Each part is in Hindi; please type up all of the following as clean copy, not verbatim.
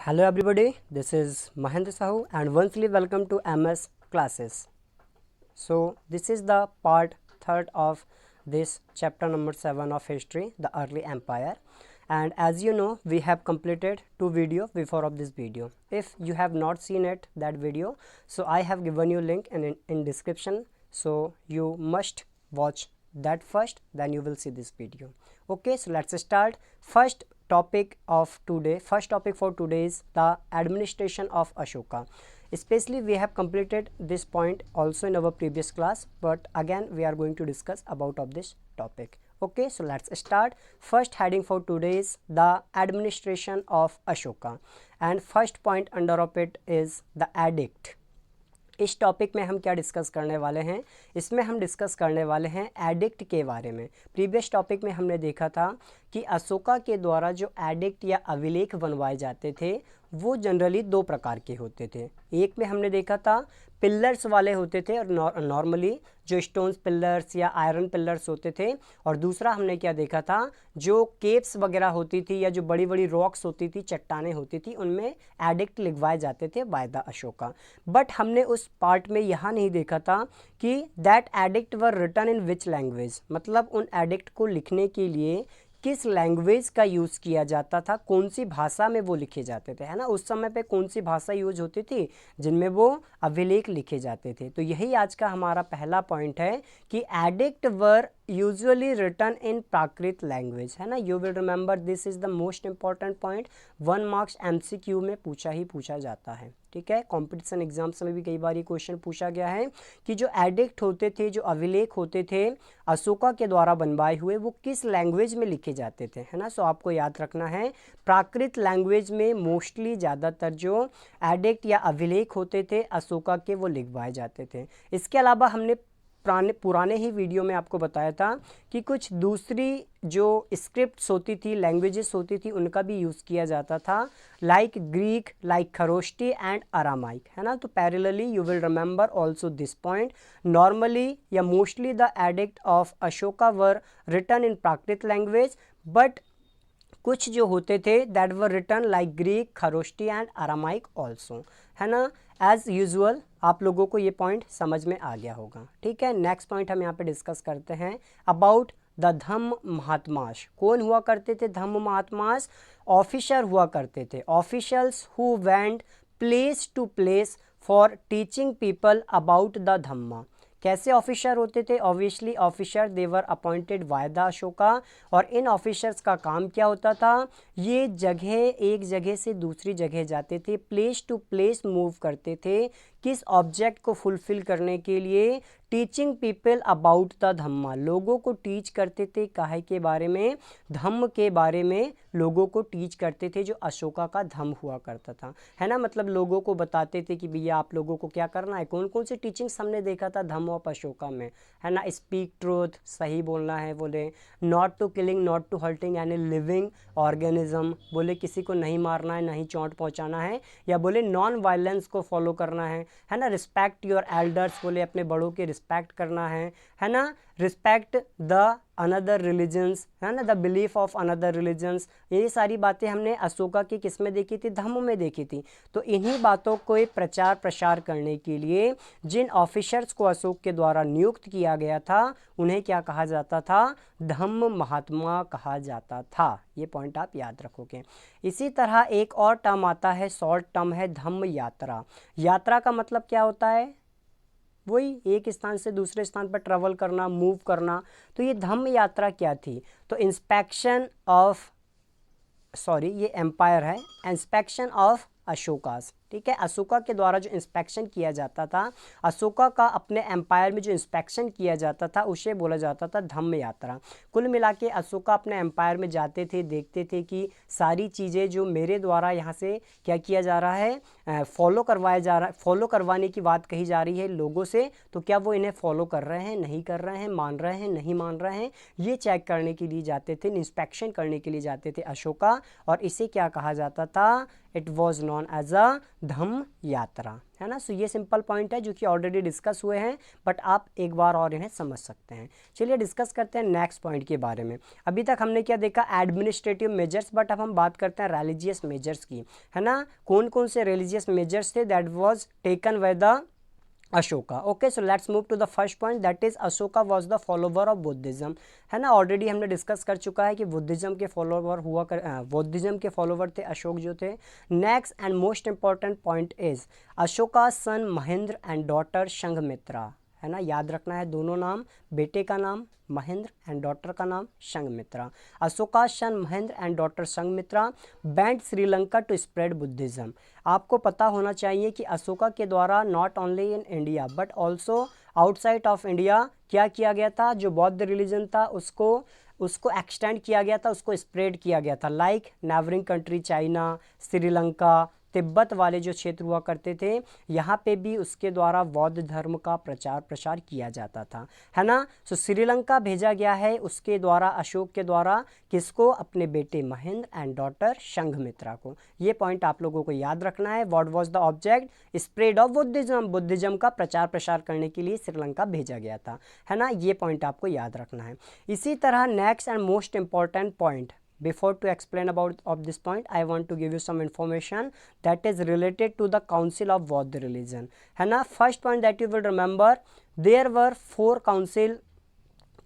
Hello everybody, this is Mahendra Sahu and once again welcome to MS classes. So this is the part third of this chapter number 7 of history, the early empire. And as you know, we have completed two videos before of this video. If you have not seen it, that video, so I have given you link in description. So you must watch that first, then you will see this video. Okay, so let's start. First topic for today is the administration of Ashoka. Especially we have completed this point also in our previous class, but again we are going to discuss about of this topic. Okay, so let's start. First heading for today is the administration of Ashoka, and first point under of it is the edict. इस टॉपिक में हम क्या डिस्कस करने वाले हैं, इसमें हम डिस्कस करने वाले हैं एडिक्ट के बारे में। प्रीवियस टॉपिक में हमने देखा था कि अशोका के द्वारा जो एडिक्ट या अभिलेख बनवाए जाते थे वो जनरली दो प्रकार के होते थे। एक में हमने देखा था पिलर्स वाले होते थे और नॉर्मली जो स्टोन्स पिलर्स या आयरन पिलर्स होते थे, और दूसरा हमने क्या देखा था, जो केव्स वगैरह होती थी या जो बड़ी बड़ी रॉक्स होती थी, चट्टानें होती थी, उनमें एडिक्ट लिखवाए जाते थे बाय द अशोका। बट हमने उस पार्ट में यहाँ नहीं देखा था कि that edict were written in which language, मतलब उन एडिक्ट को लिखने के लिए किस लैंग्वेज का यूज़ किया जाता था, कौन सी भाषा में वो लिखे जाते थे, है ना। उस समय पे कौन सी भाषा यूज होती थी जिनमें वो अभिलेख लिखे जाते थे। तो यही आज का हमारा पहला पॉइंट है कि edict were usually written in Prakrit language, है ना। You will remember this is the most important point, 1 marks MCQ में पूछा जाता है, ठीक है। कंपटीशन एग्जाम्स में भी कई बार ये क्वेश्चन पूछा गया है कि जो एडिक्ट होते थे, जो अभिलेख होते थे अशोका के द्वारा बनवाए हुए, वो किस लैंग्वेज में लिखे जाते थे, है ना। सो आपको याद रखना है प्राकृत लैंग्वेज में मोस्टली ज़्यादातर जो एडिक्ट या अभिलेख होते थे अशोका के वो लिखवाए जाते थे। इसके अलावा हमने पुराने ही वीडियो में आपको बताया था कि कुछ दूसरी जो स्क्रिप्ट्स होती थी, लैंग्वेजेस होती थी, उनका भी यूज़ किया जाता था, like Greek, like Kharoshthi and Aramaic, है ना। तो parallelly you will remember also this point. Normally या mostly the edict of Ashoka were written in Prakrit language, but कुछ जो होते थे that were written like Greek, Kharoshthi and Aramaic also, है ना। एज यूजुअल आप लोगों को ये पॉइंट समझ में आ गया होगा, ठीक है। नेक्स्ट पॉइंट हम यहाँ पे डिस्कस करते हैं अबाउट द धम्म महात्मास। कौन हुआ करते थे धम्म महात्मास? ऑफिसर हुआ करते थे, officials who went place to place for teaching people about the Dhamma. कैसे ऑफिसर होते थे? Obviously officer they were appointed by the Ashoka, और इन ऑफिसर्स का काम क्या होता था, ये जगह एक जगह से दूसरी जगह जाते थे, प्लेस टू प्लेस मूव करते थे, किस ऑब्जेक्ट को फुलफिल करने के लिए, टीचिंग पीपल अबाउट द धम्मा, लोगों को टीच करते थे, काहे के बारे में, धम्म के बारे में लोगों को टीच करते थे, जो अशोका का धम्म हुआ करता था, है ना। मतलब लोगों को बताते थे कि भैया आप लोगों को क्या करना है। कौन कौन सी टीचिंग्स हमने देखा था धम्म ऑफ अशोका में, है ना। स्पीक ट्रूथ, सही बोलना है, बोले not to killing, not to hurting यानी लिविंग ऑर्गेनिज्म, बोले किसी को नहीं मारना है, नहीं चोट पहुंचाना है, या बोले नॉन वायलेंस को फॉलो करना है ना। रिस्पेक्ट योर एल्डर्स, बोले अपने बड़ों के रिस्पेक्ट करना है ना। रिस्पेक्ट द अनदर रिलीजन्स, है ना, the belief of another religions. ये सारी बातें हमने अशोका की किस में देखी थी, धम्म में देखी थी। तो इन्हीं बातों को प्रचार प्रसार करने के लिए जिन ऑफिसर्स को अशोक के द्वारा नियुक्त किया गया था उन्हें क्या कहा जाता था, धम्म महात्मा कहा जाता था। ये पॉइंट आप याद रखोगे। इसी तरह एक और टर्म आता है, शॉर्ट टर्म है धम्म यात्रा। यात्रा का मतलब क्या होता है, वही एक स्थान से दूसरे स्थान पर ट्रेवल करना, मूव करना। तो ये धम्म यात्रा क्या थी, तो इंस्पेक्शन ऑफ, सॉरी ये एम्पायर है, इंस्पेक्शन ऑफ अशोकास, ठीक है। अशोका के द्वारा जो इंस्पेक्शन किया जाता था, अशोका का अपने एम्पायर में जो इंस्पेक्शन किया जाता था उसे बोला जाता था धम्म यात्रा। कुल मिला के अशोका अपने एम्पायर में जाते थे, देखते थे कि सारी चीज़ें जो मेरे द्वारा यहाँ से क्या किया जा रहा है, फॉलो करवाया जा रहा है, फॉलो करवाने की बात कही जा रही है लोगों से, तो क्या वो इन्हें फॉलो कर रहे हैं, नहीं कर रहे हैं, मान रहे हैं, नहीं मान रहे हैं, ये चेक करने के लिए जाते थे, इंस्पेक्शन करने के लिए जाते थे अशोका। और इसे क्या कहा जाता था, it was known as a Dhamma Yatra, है ना। सो ये सिंपल पॉइंट है जो कि ऑलरेडी डिस्कस हुए हैं, बट आप एक बार और इन्हें समझ सकते हैं। चलिए डिस्कस करते हैं नेक्स्ट पॉइंट के बारे में। अभी तक हमने क्या देखा, एडमिनिस्ट्रेटिव मेजर्स, बट अब हम बात करते हैं रिलीजियस मेजर्स की, है ना। कौन कौन से रिलीजियस मेजर्स थे that was taken by the Ashoka. Okay, so let's move to the first point, that is Ashoka was the follower of Buddhism, है ना। ऑलरेडी हमने डिस्कस कर चुका है कि बुद्धिज्म के फॉलोवर थे अशोक जो थे। Next and most important point is Ashoka son Mahendra and daughter Sanghamitra, है ना। याद रखना है दोनों नाम, बेटे का नाम महेंद्र एंड डॉटर का नाम Sanghamitra. Ashoka son Mahendra and daughter Sanghamitra band Sri Lanka to spread Buddhism. आपको पता होना चाहिए कि अशोका के द्वारा not only in India but also outside of India क्या किया गया था, जो बौद्ध रिलीजन था उसको एक्सटेंड किया गया था, उसको स्प्रेड किया गया था, like neighbouring country China, Sri Lanka, Tibet वाले जो क्षेत्र हुआ करते थे, यहाँ पे भी उसके द्वारा बौद्ध धर्म का प्रचार प्रसार किया जाता था, है ना। सो श्रीलंका भेजा गया है उसके द्वारा, अशोक के द्वारा, किसको, अपने बेटे महेंद्र एंड डॉटर संघमित्रा को। ये पॉइंट आप लोगों को याद रखना है। What was the object, spread of Buddhism, Buddhism का प्रचार प्रसार करने के लिए श्रीलंका भेजा गया था, है ना। ये पॉइंट आपको याद रखना है। इसी तरह next and most important point, before to explain about of this point, I want to give you some information that is related to the council of Bauddha religion, है ना। first point that you will remember, there were 4 council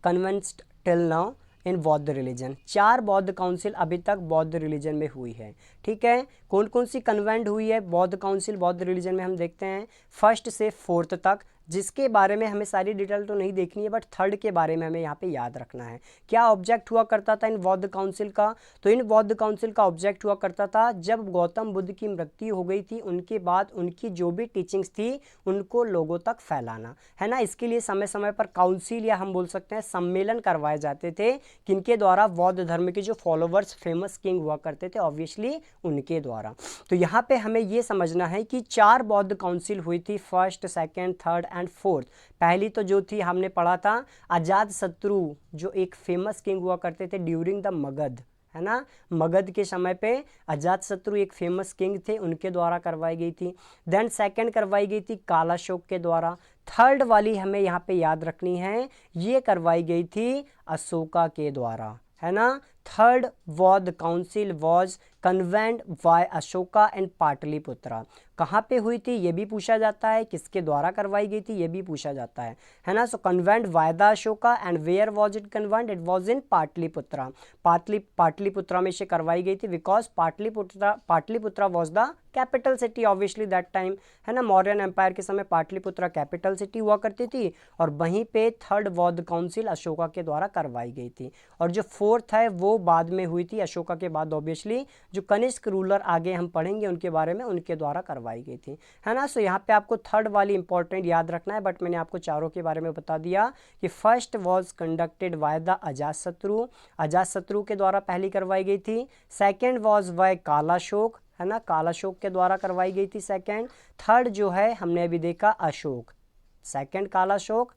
convinced till now इन बौद्ध रिलीजन। 4 बौद्ध काउंसिल अभी तक बौद्ध रिलीजन में हुई है, ठीक है। कौन कौन सी कन्वेंट हुई है बौद्ध काउंसिल बौद्ध रिलीजन में, हम देखते हैं 1st से 4th तक, जिसके बारे में हमें सारी डिटेल तो नहीं देखनी है, बट 3rd के बारे में हमें यहाँ पे याद रखना है। क्या ऑब्जेक्ट हुआ करता था इन बौद्ध काउंसिल का, तो इन बौद्ध काउंसिल का ऑब्जेक्ट हुआ करता था, जब गौतम बुद्ध की मृत्यु हो गई थी उनके बाद उनकी जो भी टीचिंग्स थी उनको लोगों तक फैलाना, है ना। इसके लिए समय समय पर काउंसिल या हम बोल सकते हैं सम्मेलन करवाए जाते थे, किनके द्वारा, बौद्ध धर्म के जो फॉलोवर्स फेमस किंग हुआ करते थे ऑब्वियसली उनके द्वारा। तो यहाँ पे हमें ये समझना है कि 4 बौद्ध काउंसिल हुई थी, 1st, 2nd, 3rd and 4th। पहली तो जो थी हमने पढ़ा था अजात शत्रु, जो एक फेमस किंग हुआ करते थे ड्यूरिंग द मगध, है ना। मगध के समय पे अजात शत्रु एक फेमस किंग थे, उनके द्वारा करवाई गई थी। देन 2nd करवाई गई थी कालाशोक के द्वारा। 3rd वाली हमें यहाँ पे याद रखनी है, ये करवाई गई थी अशोका के द्वारा, है ना। 3rd बौद्ध council was convent by Ashoka and Pataliputra. कहाँ पे हुई थी ये भी पूछा जाता है, किसके द्वारा करवाई गई थी ये भी पूछा जाता है ना। So convened by the Ashoka and where was it convened, it was in Pataliputra. Pataliputra में से करवाई गई थी, because Pataliputra was the capital city obviously that time, है ना। मौर्यन एम्पायर के समय पाटलिपुत्रा कैपिटल सिटी हुआ करती थी, और वहीं पे 3rd बौद्ध काउंसिल अशोका के द्वारा करवाई गई थी। और जो 4th है वो बाद में हुई थी, अशोका के बाद ऑब्वियसली जो कनिष्क रूलर आगे हम पढ़ेंगे उनके बारे में, उनके द्वारा करवाई गई थी, है ना। सो यहाँ पे आपको 3rd वाली इंपॉर्टेंट याद रखना है, बट मैंने आपको चारों के बारे में बता दिया कि 1st was conducted by the Ajatashatru के द्वारा पहली करवाई गई थी। 2nd वॉज बाय कालाशोक, है ना, कालाशोक के द्वारा करवाई गई थी 2nd। 3rd जो है हमने अभी देखा Ashok, 2nd Kalashok,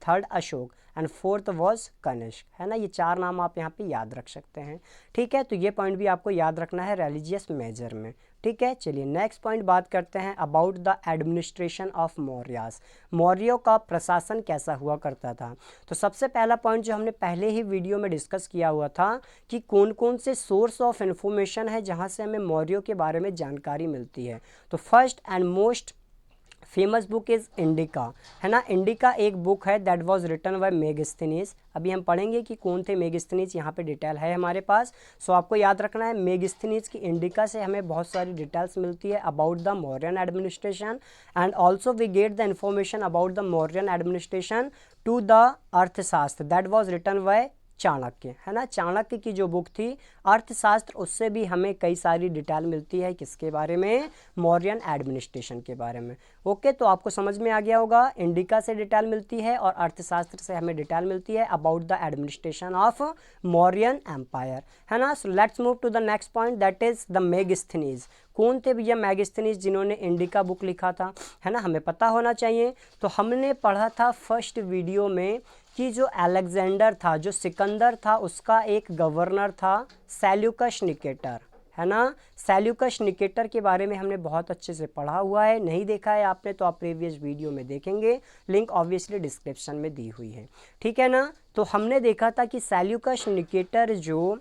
3rd Ashok and 4th was Kanishka, है ना। ये 4 नाम आप यहाँ पे याद रख सकते हैं, ठीक है। तो ये पॉइंट भी आपको याद रखना है रिलीजियस मेजर में, ठीक है। चलिए नेक्स्ट पॉइंट बात करते हैं about the administration of Mauryas. मौर्यों का प्रशासन कैसा हुआ करता था। तो सबसे पहला पॉइंट जो हमने पहले ही वीडियो में डिस्कस किया हुआ था कि कौन कौन से सोर्स ऑफ इंफॉर्मेशन है जहाँ से हमें मौर्यों के बारे में जानकारी मिलती है। तो first and most famous book is Indica, है ना। इंडिका एक बुक है that was written by Megasthenes. अभी हम पढ़ेंगे कि कौन थे मेगास्थनीज, यहाँ पे डिटेल है हमारे पास। सो आपको याद रखना है मेगास्थनीज की इंडिका से हमें बहुत सारी डिटेल्स मिलती है about the Mauryan administration, and also we get the information about the Mauryan administration to the Arthashastra that was written by Chanakya, है ना। चाणक्य की जो बुक थी अर्थशास्त्र, उससे भी हमें कई सारी डिटेल मिलती है किसके बारे में, मौर्यन एडमिनिस्ट्रेशन के बारे में। ओके, तो आपको समझ में आ गया होगा, इंडिका से डिटेल मिलती है और अर्थशास्त्र से हमें डिटेल मिलती है about the administration of Mauryan empire, है ना। So let's move to the next point that is the Megasthenes. कौन थे भैया मेगास्थनीज जिन्होंने इंडिका बुक लिखा था, है ना, हमें पता होना चाहिए। तो हमने पढ़ा था फर्स्ट वीडियो में कि जो अलेक्जेंडर था, जो सिकंदर था, उसका एक गवर्नर था सेल्यूकस निकेटर, है ना। सेल्यूकस निकेटर के बारे में हमने बहुत अच्छे से पढ़ा हुआ है, नहीं देखा है आपने तो आप प्रीवियस वीडियो में देखेंगे, लिंक ऑब्वियसली डिस्क्रिप्शन में दी हुई है, ठीक है ना। तो हमने देखा था कि सेल्यूकस निकेटर जो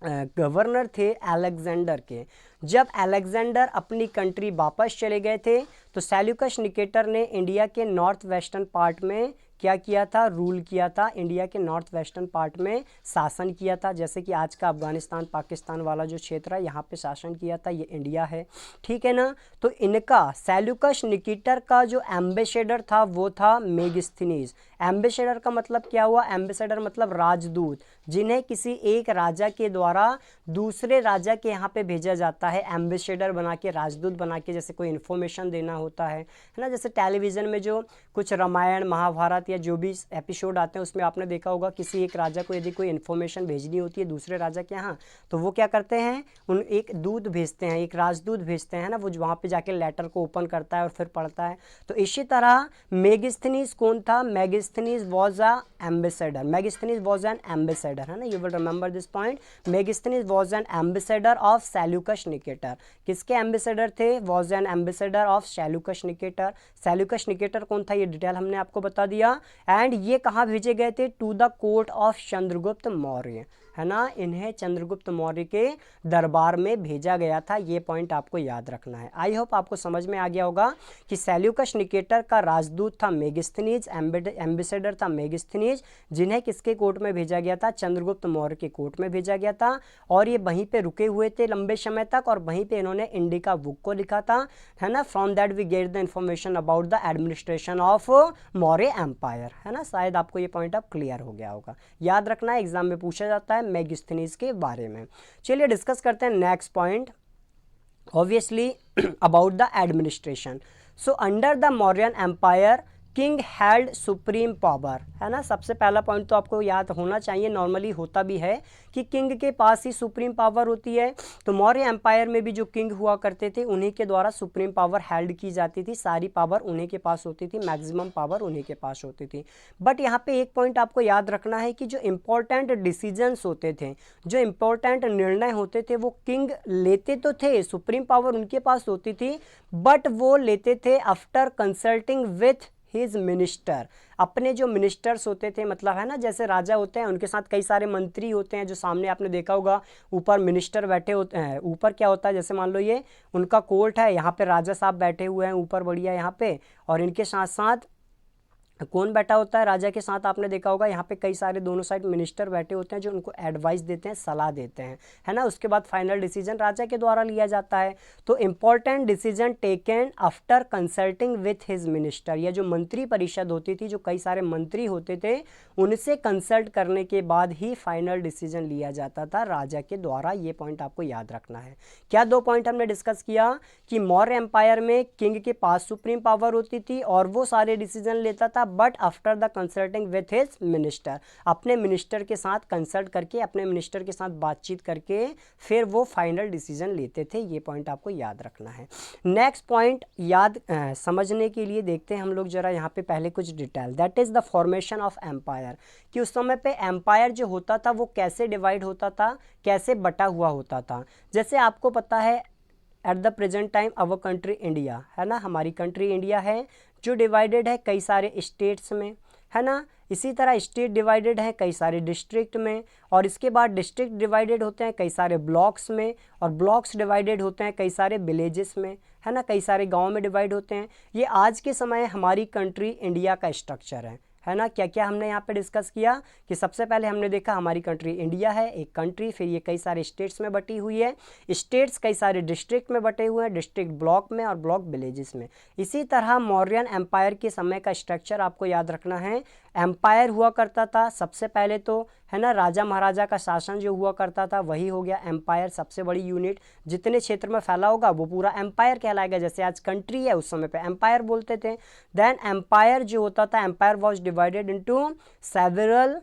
गवर्नर थे अलेक्जेंडर के, जब अलेक्जेंडर अपनी कंट्री वापस चले गए थे तो सेल्यूकस निकेटर ने इंडिया के नॉर्थ वेस्टर्न पार्ट में क्या किया था, रूल किया था, इंडिया के नॉर्थ वेस्टर्न पार्ट में शासन किया था। जैसे कि आज का अफगानिस्तान पाकिस्तान वाला जो क्षेत्र है यहाँ पे शासन किया था, ये इंडिया है, ठीक है ना। तो इनका सेल्यूकस निकेटर का जो एम्बेसडर था वो था मेगिस्थनीज। एम्बेसडर का मतलब क्या हुआ, एम्बेसडर मतलब राजदूत, जिन्हें किसी एक राजा के द्वारा दूसरे राजा के यहाँ पे भेजा जाता है एम्बेसडर बना के, राजदूत बना के। जैसे कोई इन्फॉर्मेशन देना होता है ना, जैसे टेलीविज़न में जो कुछ रामायण महाभारत या जो भी एपिसोड आते हैं उसमें आपने देखा होगा किसी एक राजा को यदि कोई इन्फॉर्मेशन भेजनी होती है दूसरे राजा के यहाँ, तो वो क्या करते हैं, उन एक दूत भेजते हैं, एक राजदूत भेजते हैं ना, वो वहाँ पे जाके लेटर को ओपन करता है और फिर पढ़ता है। तो इसी तरह मेगिस्थनीज कौन था, Megasthenes was a ambassador, Megasthenes was an ambassador, है ना, you will remember this point. Megasthenes was an ambassador of Seleucus Nicator. किसके एम्बेसडर थे, was an ambassador of Seleucus Nicator. Seleucus Nicator कौन था ये डिटेल हमने आपको बता दिया। एंड ये कहाँ भेजे गए थे, to the court of Chandragupta Maurya, है ना, इन्हें चंद्रगुप्त मौर्य के दरबार में भेजा गया था। ये पॉइंट आपको याद रखना है। आई होप आपको समझ में आ गया होगा कि सेल्यूकस निकेटर का राजदूत था मेगिस्थनीज, एम्बेसडर था मेगिस्थनीज, जिन्हें किसके कोर्ट में भेजा गया था, चंद्रगुप्त मौर्य के कोर्ट में भेजा गया था। और ये वहीं पे रुके हुए थे लंबे समय तक, और वहीं पे इन्होंने इंडिका बुक को लिखा था, है ना। From that we get the information about the administration of Maurya empire, है ना। शायद आपको ये पॉइंट अब क्लियर हो गया होगा, याद रखना है, एग्जाम में पूछा जाता है मेगिस्थनीज के बारे में। चलिए डिस्कस करते हैं next point, obviously about the administration. So under the Mauryan empire king held supreme power, है ना। सबसे पहला पॉइंट तो आपको याद होना चाहिए, नॉर्मली होता भी है कि किंग के पास ही सुप्रीम पावर होती है। तो मौर्य एम्पायर में भी जो किंग हुआ करते थे उन्हीं के द्वारा सुप्रीम पावर हेल्ड की जाती थी, सारी पावर उन्हीं के पास होती थी, मैक्सिमम पावर उन्हीं के पास होती थी। बट यहाँ पे एक पॉइंट आपको याद रखना है कि जो इम्पोर्टेंट डिसीजंस होते थे, जो इम्पोर्टेंट निर्णय होते थे, वो किंग लेते तो थे, सुप्रीम पावर उनके पास होती थी, बट वो लेते थे after consulting with his minister. अपने जो मिनिस्टर्स होते थे, मतलब है ना, जैसे राजा होते हैं उनके साथ कई सारे मंत्री होते हैं, जो सामने आपने देखा होगा ऊपर मिनिस्टर बैठे होते हैं। ऊपर क्या होता है, जैसे मान लो ये उनका कोर्ट है, यहाँ पे राजा साहब बैठे हुए हैं ऊपर बढ़िया यहाँ पे, और इनके साथ साथ कौन बैठा होता है, राजा के साथ आपने देखा होगा यहाँ पे कई सारे दोनों साइड मिनिस्टर बैठे होते हैं जो उनको एडवाइस देते हैं, सलाह देते हैं, है ना। उसके बाद फाइनल डिसीजन राजा के द्वारा लिया जाता है। तो important decision taken after consulting with his minister, यह जो मंत्री परिषद होती थी, जो कई सारे मंत्री होते थे, उनसे कंसल्ट करने के बाद ही फाइनल डिसीजन लिया जाता था राजा के द्वारा। ये पॉइंट आपको याद रखना है। क्या दो पॉइंट हमने डिस्कस किया कि मौर्य एम्पायर में किंग के पास सुप्रीम पावर होती थी और वो सारे डिसीजन लेता था, but after the consulting with his minister, अपने मिनिस्टर के साथ कंसल्ट करके, अपने मिनिस्टर के साथ बातचीत करके फिर वो फाइनल डिसीजन लेते थे। ये पॉइंट आपको याद रखना है। नेक्स्ट पॉइंट याद समझने के लिए देखते हैं हम लोग जरा यहाँ पे पहले कुछ detail, that is the formation of empire, कि उस समय पे एम्पायर जो होता था वो कैसे डिवाइड होता था, कैसे बटा हुआ होता था। जैसे आपको पता है at the present time our country India, है ना, हमारी कंट्री इंडिया है जो डिवाइडेड है कई सारे स्टेट्स में, है ना। इसी तरह स्टेट डिवाइडेड है कई सारे डिस्ट्रिक्ट में, और इसके बाद डिस्ट्रिक्ट डिवाइडेड होते हैं कई सारे ब्लॉक्स में, और ब्लॉक्स डिवाइडेड होते हैं कई सारे विलेजेस में, है ना, कई सारे गांव में डिवाइड होते हैं। ये आज के समय हमारी कंट्री इंडिया का स्ट्रक्चर है ना। क्या क्या हमने यहाँ पे डिस्कस किया कि सबसे पहले हमने देखा हमारी कंट्री इंडिया है, एक कंट्री, फिर ये कई सारे स्टेट्स में बटी हुई है, स्टेट्स कई सारे डिस्ट्रिक्ट में बटे हुए हैं, डिस्ट्रिक्ट ब्लॉक में और ब्लॉक विलेजेस में। इसी तरह मौर्यन एम्पायर के समय का स्ट्रक्चर आपको याद रखना है। एम्पायर हुआ करता था सबसे पहले तो, है ना, राजा महाराजा का शासन जो हुआ करता था वही हो गया एम्पायर, सबसे बड़ी यूनिट, जितने क्षेत्र में फैला होगा वो पूरा एम्पायर कहलाएगा। जैसे आज कंट्री है उस समय पे एम्पायर बोलते थे। देन एम्पायर जो होता था, empire was divided into several,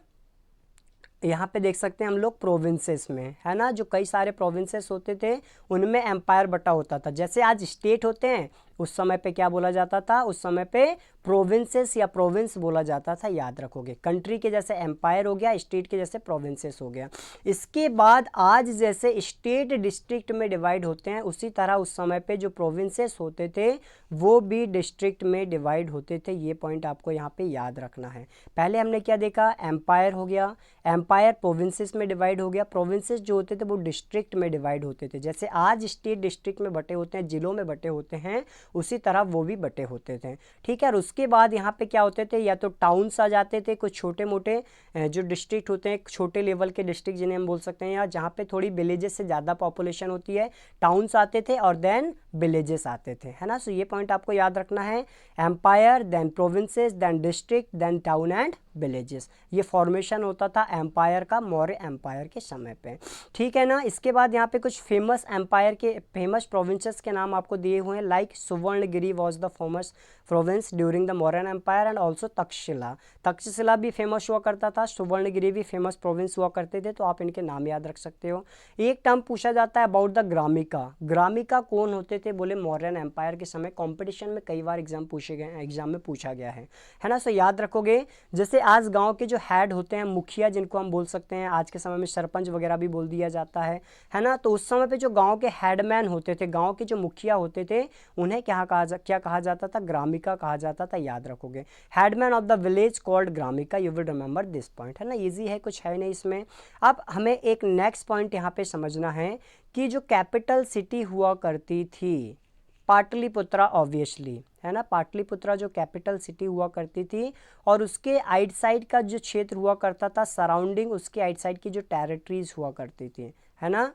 यहाँ पे देख सकते हैं हम लोग प्रोविंसेस में, है ना, जो कई सारे प्रोविंसेस होते थे उनमें एम्पायर बटा होता था। जैसे आज स्टेट होते हैं उस समय पे क्या बोला जाता था, उस समय पे प्रोविंसेस या प्रोविंस बोला जाता था, याद रखोगे। कंट्री के जैसे एम्पायर हो गया, स्टेट के जैसे प्रोविंसेस हो गया। इसके बाद आज जैसे स्टेट डिस्ट्रिक्ट में डिवाइड होते हैं, उसी तरह उस समय पे जो प्रोविंसेस होते थे वो भी डिस्ट्रिक्ट में डिवाइड होते थे। ये पॉइंट आपको यहाँ पे याद रखना है। पहले हमने क्या देखा, एम्पायर हो गया, एम्पायर प्रोविंसेस में डिवाइड हो गया, प्रोविंसेस जो होते थे वो डिस्ट्रिक्ट में डिवाइड होते थे। जैसे आज स्टेट डिस्ट्रिक्ट में बटे होते हैं, जिलों में बटे होते हैं, उसी तरह वो भी बटे होते थे, ठीक है। और उसके बाद यहाँ पे क्या होते थे, या तो टाउन्स आ जाते थे, कुछ छोटे मोटे जो डिस्ट्रिक्ट होते हैं, छोटे लेवल के डिस्ट्रिक्ट जिन्हें हम बोल सकते हैं, या जहाँ पे थोड़ी विलेजेस से ज़्यादा पॉपुलेशन होती है, टाउन्स आते थे, और देन विलेजेस आते थे, है ना। सो ये पॉइंट आपको याद रखना है, empire, then provinces, then district, then town and villages. ये फॉर्मेशन होता था एम्पायर का मौर्य एम्पायर के समय पे, ठीक है ना। इसके बाद यहाँ पे कुछ फेमस एम्पायर के फेमस प्रोविंसेस के नाम आपको दिए हुए हैं, like Suvarnagiri was the famous province during the Mauryan empire, and also Takshashila. Takshashila भी फेमस हुआ करता था, सुवर्णगिरी भी फेमस प्रोविंस हुआ करते थे, तो आप इनके नाम याद रख सकते हो। एक टर्म पूछा जाता है अबाउट द ग्रामिका। ग्रामिका कौन होते थे, बोले मौर्यन एम्पायर के समय। कॉम्पिटिशन में कई बार एग्जाम पूछे गए, एग्जाम में पूछा गया है ना। सो याद रखोगे, जैसे आज गांव के जो हेड होते हैं, मुखिया जिनको हम बोल सकते हैं, आज के समय में सरपंच वगैरह भी बोल दिया जाता है ना। तो उस समय पे जो गांव के हेडमैन होते थे, गांव के जो मुखिया होते थे, उन्हें क्या कहा जाता था, ग्रामिका कहा जाता था, याद रखोगे। Headman of the village called gramika, you will remember this point, है ना। इजी है, कुछ है नहीं इसमें। अब हमें एक नेक्स्ट पॉइंट यहाँ पे समझना है कि जो कैपिटल सिटी हुआ करती थी पाटलिपुत्रा, ऑब्वियसली, है ना। पाटलिपुत्रा जो कैपिटल सिटी हुआ करती थी, और उसके आइट साइड का जो क्षेत्र हुआ करता था, सराउंडिंग उसके आइट साइड की जो टेरिटरीज हुआ करती थी, है ना,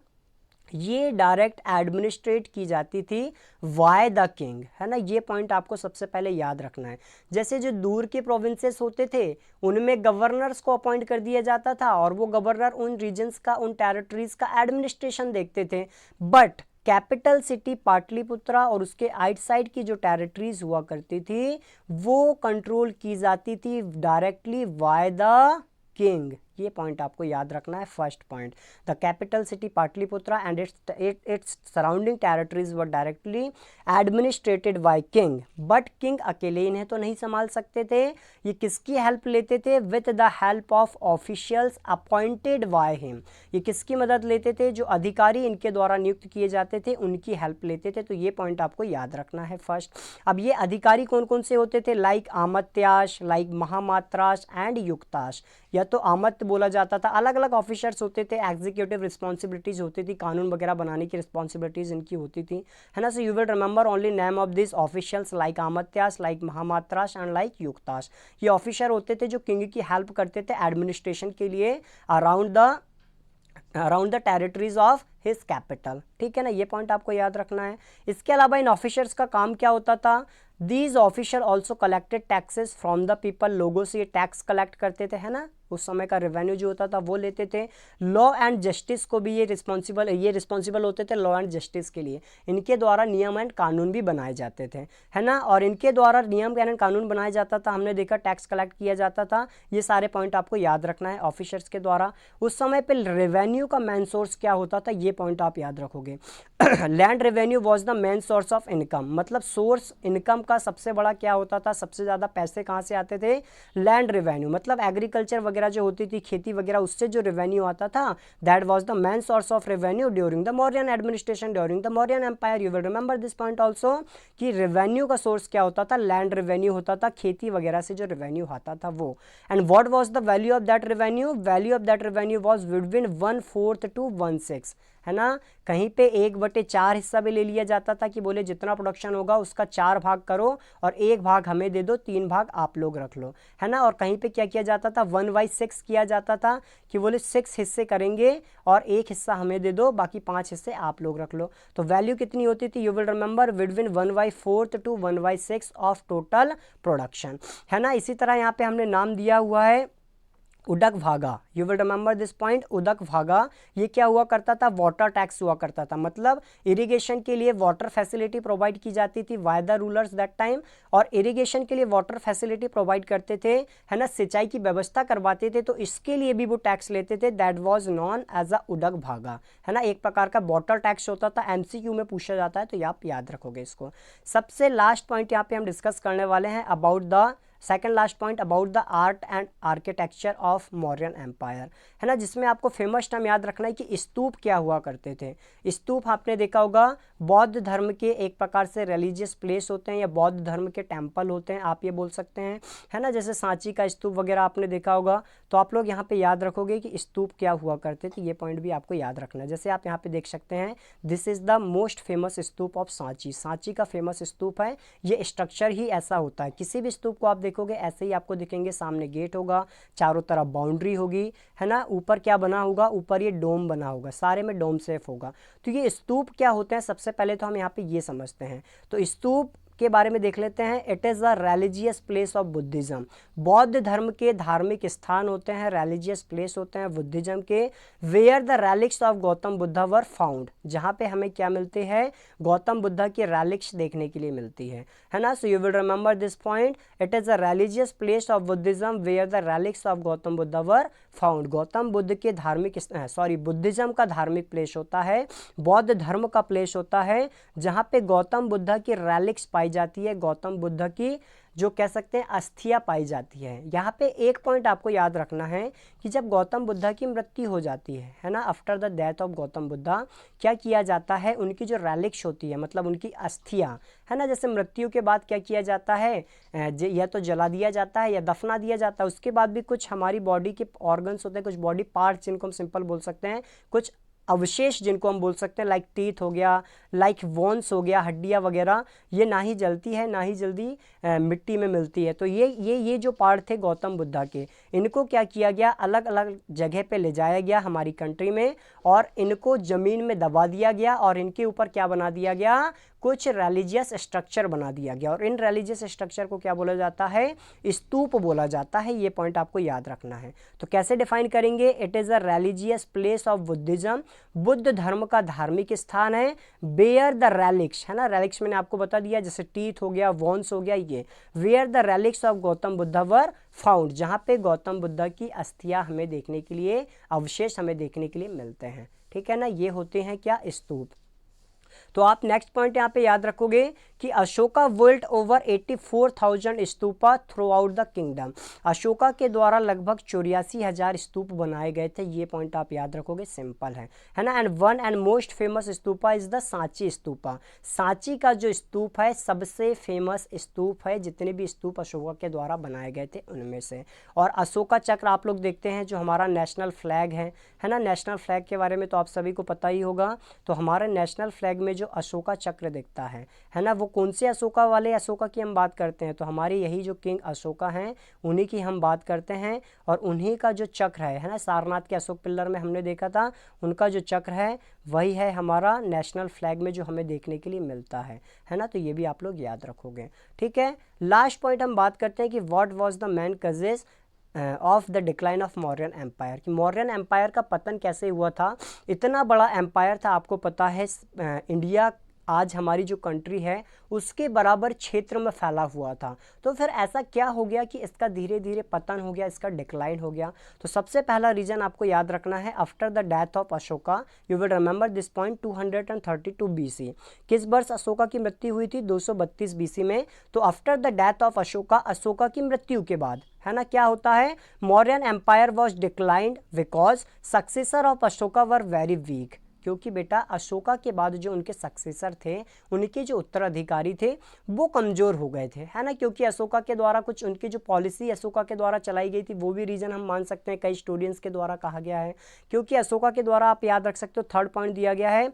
ये डायरेक्ट एडमिनिस्ट्रेट की जाती थी बाय द किंग, है ना। ये पॉइंट आपको सबसे पहले याद रखना है। जैसे जो दूर के प्रोविंसेस होते थे, उनमें गवर्नर्स को अपॉइंट कर दिया जाता था, और वो गवर्नर उन रीजन्स का, उन टेरिटरीज का एडमिनिस्ट्रेशन देखते थे। बट कैपिटल सिटी पाटलिपुत्रा और उसके आइट साइड की जो टेरिटरीज हुआ करती थी, वो कंट्रोल की जाती थी डायरेक्टली बाय द किंग। ये पॉइंट आपको याद रखना है। First point, the capital city Pataliputra and its surrounding territories were directly administered by king. But king अकेले इन्हें तो नहीं संभाल सकते थे, ये किसकी हेल्प लेते थे, with the help of officials appointed by him. ये किसकी मदद लेते थे, जो अधिकारी इनके द्वारा नियुक्त किए जाते थे, उनकी हेल्प लेते थे। तो ये पॉइंट आपको याद रखना है फर्स्ट। अब ये अधिकारी कौन कौन से होते थे, लाइक आमत्याश, लाइक महामात्राश एंड युक्ताश। या तो आमत्य बोला जाता था, अलग अलग ऑफिसर्स होते थे, एग्जीक्यूटिव रिस्पॉन्सिबिलिटीज होती थी, कानून वगैरह बनाने की रिस्पॉन्सिबिलिटीज इनकी होती थी, है ना। So you will remember only name of this officials, like amatyas, like mahamatras and like yuktas. ये ऑफिसर होते थे जो किंग की हेल्प करते थे एडमिनिस्ट्रेशन के लिए around the territories of his capital, ठीक है ना। ये पॉइंट आपको याद रखना है। इसके अलावा इन ऑफिसर्स का काम क्या होता था, these officer also collected taxes from the people. लोगों से ये टैक्स कलेक्ट करते थे, है ना, उस समय का रेवेन्यू जो होता था वो लेते थे। लॉ एंड जस्टिस को भी ये रिस्पॉन्सिबल होते थे लॉ एंड जस्टिस के लिए। इनके द्वारा नियम एंड कानून भी बनाए जाते थे, है ना। और इनके द्वारा नियम एंड कानून बनाया जाता था, हमने देखा टैक्स कलेक्ट किया जाता था। ये सारे पॉइंट आपको याद रखना है ऑफिसर्स के द्वारा। उस समय पे रेवेन्यू का मेन सोर्स क्या होता था, ये पॉइंट आप याद रखोगे। Land revenue was the main source of income, मतलब सोर्स इनकम का सबसे बड़ा क्या होता था, सबसे ज़्यादा पैसे कहाँ से आते थे, लैंड रेवेन्यू, मतलब एग्रीकल्चर वगैरह जो होती थी, खेती वगैरह, उससे जो रेवेन्यू आता था, that was the main source of revenue during the Mauryan administration, during the Mauryan empire. You will remember this point also कि रेवेन्यू का सोर्स क्या होता था, लैंड रेवेन्यू होता था, खेती वगैरह से जो रेवेन्यू आता था वो। And what was the value of that revenue, value of that revenue was between 1/4 to 1/6, है ना। कहीं पे 1/4 हिस्सा भी ले लिया जाता था कि बोले जितना प्रोडक्शन होगा उसका 4 भाग करो और 1 भाग हमें दे दो, 3 भाग आप लोग रख लो, है ना। और कहीं पे क्या किया जाता था, 1/6 किया जाता था कि बोले 6 हिस्से करेंगे और 1 हिस्सा हमें दे दो, बाकी 5 हिस्से आप लोग रख लो। तो वैल्यू कितनी होती थी, you will remember, between 1/4 to 1/6 of total production, है ना। इसी तरह यहाँ पे हमने नाम दिया हुआ है उडक भागा, you will remember this point, उदक भागा। ये क्या हुआ करता था, वाटर टैक्स हुआ करता था, मतलब इरिगेशन के लिए वाटर फैसिलिटी प्रोवाइड की जाती थी by the rulers that time, और इरिगेशन के लिए वाटर फैसिलिटी प्रोवाइड करते थे, है ना, सिंचाई की व्यवस्था करवाते थे, तो इसके लिए भी वो टैक्स लेते थे, that was known as a udaka bhaga, है ना, एक प्रकार का वाटर टैक्स होता था। एमसीक्यू में पूछा जाता है, तो ये आप याद रखोगे इसको। सबसे लास्ट पॉइंट यहाँ पे हम डिस्कस करने वाले हैं about the second last point, about the art and architecture of Mauryan empire, है ना, जिसमें आपको फेमस टर्म याद रखना है कि स्तूप क्या हुआ करते थे। स्तूप आपने देखा होगा बौद्ध धर्म के एक प्रकार से रिलीजियस प्लेस होते हैं, या बौद्ध धर्म के टेम्पल होते हैं, आप ये बोल सकते हैं, है ना, जैसे सांची का स्तूप वगैरह आपने देखा होगा। तो आप लोग यहाँ पे याद रखोगे कि स्तूप क्या हुआ करते थे, ये पॉइंट भी आपको याद रखना है। जैसे आप यहाँ पे देख सकते हैं, this is the most famous stupa of Sanchi, Sanchi का फेमस स्तूप है। ये स्ट्रक्चर ही ऐसा होता है, किसी भी स्तूप को आप देखोगे ऐसे ही आपको दिखेंगे, सामने गेट होगा, चारों तरफ बाउंड्री होगी, है ना, ऊपर क्या बना होगा, ऊपर ये डोम बना होगा, सारे में डोम सेफ होगा। तो ये स्तूप क्या होते हैं, सबसे पहले तो हम यहाँ पे ये समझते हैं। तो स्तूप के बारे में देख लेते हैं। It is a religious place of Buddhism, बौद्ध धर्म के धार्मिक स्थान होते हैं, रिलीजियस प्लेस होते हैं बुद्धिज्म के, where the relics of Gautam Buddha were found, जहाँ पे हमें क्या मिलते हैं, गौतम बुद्धा की रेलिक्स देखने के लिए मिलती है ना। So you will remember this point, it is a religious place of Buddhism where the relics of Gautam Buddha were found, Gautam Buddh के धार्मिक बुद्धिज्म का धार्मिक प्लेस होता है, बौद्ध धर्म का प्लेस होता है, जहाँ पे गौतम बुद्धा की रेलिक्स पाई जाती है, गौतम बुद्ध की जो कह सकते हैं अस्थियां पाई जाती है। यहाँ पे एक पॉइंट आपको याद रखना है कि जब गौतम बुद्धा की मृत्यु हो जाती है ना, after the death of Gautam Buddha, क्या किया जाता है, उनकी जो रेलिक्स होती है, मतलब उनकी अस्थियां, है ना, जैसे मृत्यु के बाद क्या किया जाता है, या तो जला दिया जाता है या दफना दिया जाता है। उसके बाद भी कुछ हमारी बॉडी के ऑर्गन्स होते हैं, कुछ बॉडी पार्ट्स जिनको हम सिंपल बोल सकते हैं, कुछ अवशेष जिनको हम बोल सकते हैं, लाइक टीथ हो गया, लाइक वोन्स हो गया, हड्डियाँ वगैरह, ये ना ही जलती है ना ही जल्दी मिट्टी में मिलती है। तो ये जो पार्ट थे गौतम बुद्धा के, इनको क्या किया गया, अलग अलग जगह पे ले जाया गया हमारी कंट्री में, और इनको ज़मीन में दबा दिया गया, और इनके ऊपर क्या बना दिया गया, कुछ रिलीजियस स्ट्रक्चर बना दिया गया, और इन रिलीजियस स्ट्रक्चर को क्या बोला जाता है, स्तूप बोला जाता है। ये पॉइंट आपको याद रखना है। तो कैसे डिफाइन करेंगे, it is a religious place of Buddhism, Buddha धर्म का धार्मिक स्थान है, वेयर द रेलिक्स, है ना, रेलिक्स मैंने आपको बता दिया, जैसे टीथ हो गया, वॉन्स हो गया, ये where the relics of Gautam Buddha were found, जहाँ पे गौतम बुद्धा की अस्थियाँ हमें देखने के लिए, अवशेष हमें देखने के लिए मिलते हैं, ठीक है ना। ये होते हैं क्या, स्तूप। तो आप नेक्स्ट पॉइंट यहाँ पे याद रखोगे कि Ashoka built over 84,000 stupa through out the kingdom, Ashoka के द्वारा लगभग 84,000 स्तूप बनाए गए थे। ये पॉइंट आप याद रखोगे, सिंपल है ना। And one and most famous stupa is the Sanchi stupa, Sanchi का जो स्तूप है सबसे फेमस स्तूप है, जितने भी स्तूप अशोका के द्वारा बनाए गए थे उनमें से। और अशोका चक्र आप लोग देखते हैं, जो हमारा नेशनल फ्लैग है ना, नेशनल फ्लैग के बारे में तो आप सभी को पता ही होगा। तो हमारे नेशनल फ्लैग में जो अशोका चक्र दिखता है ना, वो कौन से अशोका वाले अशोका की हम बात करते हैं, तो हमारे यही जो किंग अशोका हैं उन्हीं की हम बात करते हैं। और उन्हीं का जो चक्र है ना, सारनाथ के अशोक पिल्लर में हमने देखा था, उनका जो चक्र है वही है हमारा नेशनल फ्लैग में जो हमें देखने के लिए मिलता है ना। तो ये भी आप लोग याद रखोगे, ठीक है। लास्ट पॉइंट हम बात करते हैं कि what was the main causes of the decline of Mauryan empire, कि मौर्यन एम्पायर का पतन कैसे हुआ था। इतना बड़ा एम्पायर था, आपको पता है इंडिया आज हमारी जो कंट्री है उसके बराबर क्षेत्र में फैला हुआ था। तो फिर ऐसा क्या हो गया कि इसका धीरे धीरे पतन हो गया, इसका डिक्लाइन हो गया। तो सबसे पहला रीजन आपको याद रखना है, after the death of Ashoka, you will remember this point, 232 BC। किस वर्ष अशोका की मृत्यु हुई थी, 232 BC में। तो after the death of Ashoka, Ashoka की मृत्यु के बाद, है ना, क्या होता है, Mauryan empire was declined because successor of Ashoka were very weak, क्योंकि बेटा अशोका के बाद जो उनके सक्सेसर थे, उनके जो उत्तराधिकारी थे वो कमज़ोर हो गए थे, है ना। क्योंकि अशोका के द्वारा कुछ उनकी जो पॉलिसी अशोका के द्वारा चलाई गई थी, वो भी रीज़न हम मान सकते हैं, कई स्टूडेंट्स के द्वारा कहा गया है। क्योंकि अशोका के द्वारा आप याद रख सकते हो, थर्ड पॉइंट दिया गया है,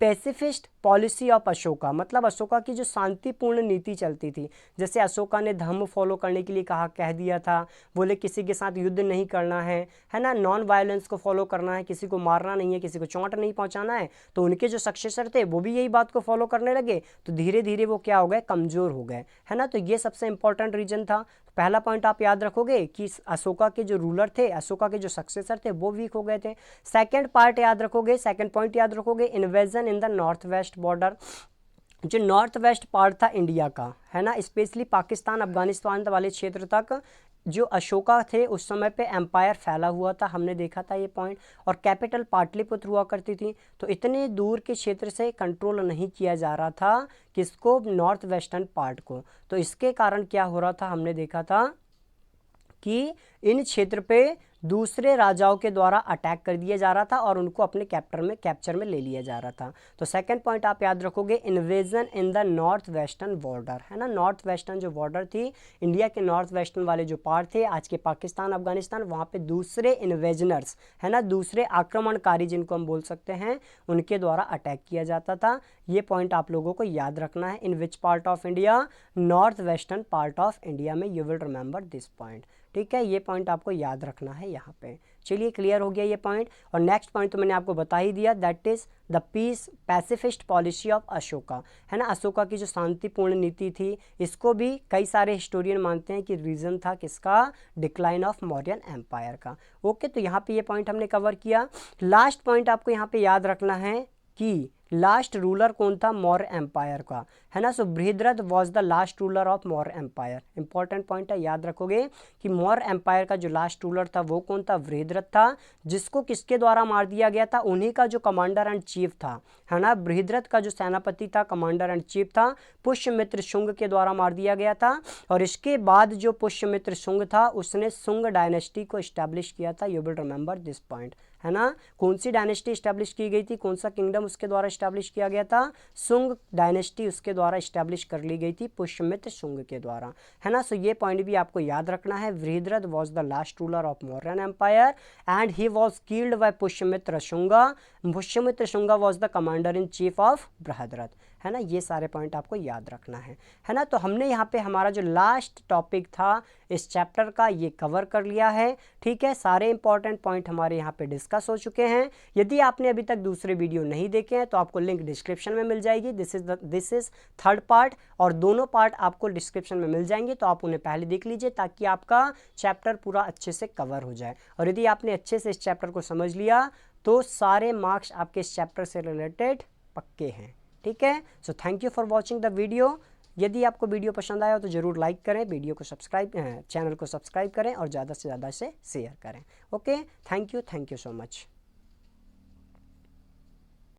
पैसिफिस्ट पॉलिसी ऑफ अशोका, मतलब अशोका की जो शांतिपूर्ण नीति चलती थी, जैसे अशोका ने धर्म फॉलो करने के लिए कह दिया था, बोले किसी के साथ युद्ध नहीं करना है ना, नॉन वायलेंस को फॉलो करना है, किसी को मारना नहीं है, किसी को चोट नहीं पहुंचाना है। तो उनके जो सक्सेसर थे वो भी यही बात को फॉलो करने लगे, तो धीरे धीरे वो क्या हो गए, कमज़ोर हो गए, है ना। तो ये सबसे इंपॉर्टेंट रीजन था। पहला पॉइंट आप याद रखोगे कि अशोका के जो रूलर थे, अशोका के जो सक्सेसर थे वो वीक हो गए थे। सेकंड पार्ट याद रखोगे, सेकंड पॉइंट याद रखोगे, invasion in the north west border. जो नॉर्थ वेस्ट पार्ट था इंडिया का, है ना, स्पेशली पाकिस्तान अफगानिस्तान वाले क्षेत्र तक जो अशोका थे उस समय पे एम्पायर फैला हुआ था, हमने देखा था ये पॉइंट। और कैपिटल पाटलिपुत्र हुआ करती थी, तो इतने दूर के क्षेत्र से कंट्रोल नहीं किया जा रहा था किसको, नॉर्थ वेस्टर्न पार्ट को। तो इसके कारण क्या हो रहा था, हमने देखा था कि इन क्षेत्र पे दूसरे राजाओं के द्वारा अटैक कर दिया जा रहा था और उनको अपने कैप्चर में ले लिया जा रहा था। तो सेकंड पॉइंट आप याद रखोगे, invasion in the north western border, है ना। नॉर्थ वेस्टर्न जो बॉर्डर थी, इंडिया के नॉर्थ वेस्टर्न वाले जो पार्ट थे आज के पाकिस्तान अफगानिस्तान, वहाँ पे दूसरे इन्वेजनर्स, है ना, दूसरे आक्रमणकारी जिनको हम बोल सकते हैं, उनके द्वारा अटैक किया जाता था। ये पॉइंट आप लोगों को याद रखना है। In which part of India, north western part of India में, you will remember this point, ठीक है। ये पॉइंट आपको याद रखना है यहाँ पे। चलिए क्लियर हो गया ये पॉइंट। और नेक्स्ट पॉइंट तो मैंने आपको बता ही दिया, that is the peace pacifist policy of Ashoka, है ना। अशोका की जो शांतिपूर्ण नीति थी, इसको भी कई सारे हिस्टोरियन मानते हैं कि रीज़न था किसका, डिक्लाइन ऑफ मौर्यन एम्पायर का। ओके, तो यहाँ पे ये पॉइंट हमने कवर किया। लास्ट पॉइंट आपको यहाँ पे याद रखना है कि लास्ट रूलर कौन था, मौर्य एम्पायर का, है ना। So Brihadratha was the last ruler of Maurya empire. Important point है, याद रखोगे कि मौर्य एम्पायर का जो लास्ट रूलर था वो कौन था, बृहद्रथ था, जिसको किसके द्वारा मार दिया गया था, उन्हीं का जो कमांडर एंड चीफ था, है ना। बृहद्रथ का जो सेनापति था, कमांडर एंड चीफ था, पुष्यमित्र शुंग के द्वारा मार दिया गया था। और इसके बाद जो पुष्यमित्र शुंग था उसने शुंग डायनेस्टी को इस्टेब्लिश किया था, you will remember this point, है ना। कौन सी डायनेस्टी इस्टेब्लिश की गई थी, कौन सा किंगडम उसके द्वारा इस्टेब्लिश किया गया था, शुंग डायनेस्टी उसके द्वारा इस्टेब्लिश कर ली गई थी पुष्यमित्र शुंग के द्वारा, है ना। सो ये पॉइंट भी आपको याद रखना है। Brihadratha was the last ruler of Mauryan empire and he was killed by Pushyamitra Shunga. Pushyamitra Shunga was the commander in chief of Brihadratha, है ना। ये सारे पॉइंट आपको याद रखना है ना। तो हमने यहाँ पे हमारा जो लास्ट टॉपिक था इस चैप्टर का ये कवर कर लिया है, ठीक है। सारे इंपॉर्टेंट पॉइंट हमारे यहाँ पे डिस्कस हो चुके हैं। यदि आपने अभी तक दूसरे वीडियो नहीं देखे हैं तो आपको लिंक डिस्क्रिप्शन में मिल जाएगी। दिस इज थर्ड पार्ट, और दोनों पार्ट आपको डिस्क्रिप्शन में मिल जाएंगे, तो आप उन्हें पहले देख लीजिए ताकि आपका चैप्टर पूरा अच्छे से कवर हो जाए। और यदि आपने अच्छे से इस चैप्टर को समझ लिया तो सारे मार्क्स आपके इस चैप्टर से रिलेटेड पक्के हैं, ठीक है। So thank you for watching the video. यदि आपको वीडियो पसंद आया हो तो ज़रूर लाइक करें, वीडियो को चैनल को सब्सक्राइब करें और ज़्यादा से ज़्यादा से शेयर करें। Okay, thank you so much.